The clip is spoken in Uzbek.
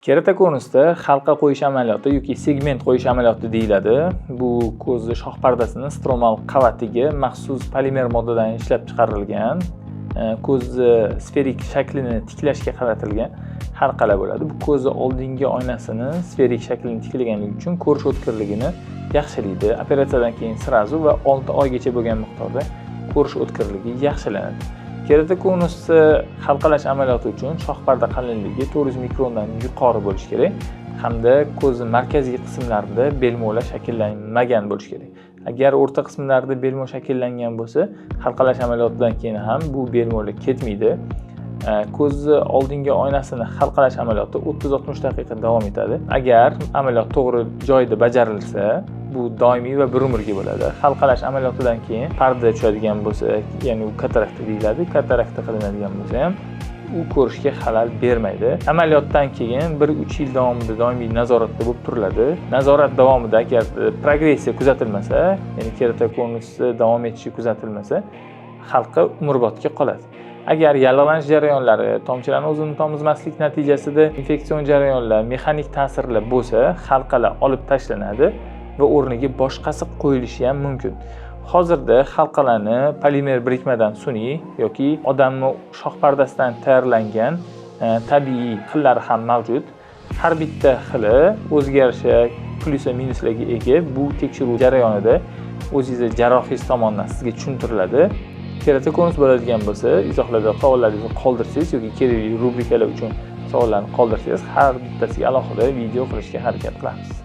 Keratokonusda halqa qo'yish amaliyoti yoki segment qo'yish amaliyoti deyiladi. Bu ko'zni shoh pardasini stromal qavatiga maxsus polimer moddadan ishlab chiqarilgan, ko'zni sferik shaklini tiklashga qaratilgan halqalar bo'ladi. Bu ko'zni oldingi oynasini sferik shaklini tiklaganligi uchun ko'rish o'tkirligini yaxshilaydi. Operatsiyadan keyin sirazu va 6 oygacha bo'lgan miqdorda ko'rish o'tkirligi yaxshilanadi. Keratokonusni halqalash amaliyoti uchun shoh parda qalinligi 400 mikrondan yuqori bo'lishi kerak hamda ko'zning markaziy qismlarida belmolar shakllanmagan bo'lishi kerak. Agar o'rta qismlarida belmo shakllangan bo'lsa, halqalash amaliyotidan keyin ham bu belmolar ketmaydi. Ko'zni oldingi oynasini halqalash amaliyoti 30-60 daqiqa davom etadi. Agar amaliyot to'g'ri joyda bajarilsa, bu doimiy va bir umrga bo'ladi. Halqalash amaliyotidan keyin parda tushadigan bo'lsa, ya'ni u katarakta deyiladi. Katarakta qilinadigan bo'lsa ham u ko'rishga xalal bermaydi. Amaliyotdan keyin 1-3 yil davomida doimiy nazoratda bo'lib turiladi. Nazorat davomida agar progressiya kuzatilmasa, ya'ni keratokonus davom etishi kuzatilmasa, halqa umrbodga qoladi. Agar yallig'lanish jarayonlari, tomchilarni o'zini tomizmaslik natijasida infeksion jarayonlar, mexanik ta'sirlar bo'lsa, halqalar olib tashlanadi va o'rniga boshqasi qo'yilishi ham mumkin. Hozirda halqalarni polimer birikmadan sun'iy yoki odamning shoh pardasidan tayyorlangan tabiiy xillari ham mavjud. Har bitta xili o'ziga yarasha plyus va minuslarga ega. Bu tekshiruv jarayonida o'zingiz jarrohingiz tomonidan sizga tushuntiriladi. Keratokonus bo'ladigan bo'lsa, izohlarda savollaringizni qoldirsangiz yoki kerakli rubrikalar uchun savollarni qoldirsangiz, har bittasiga alohida video qilishga harakat qilamiz.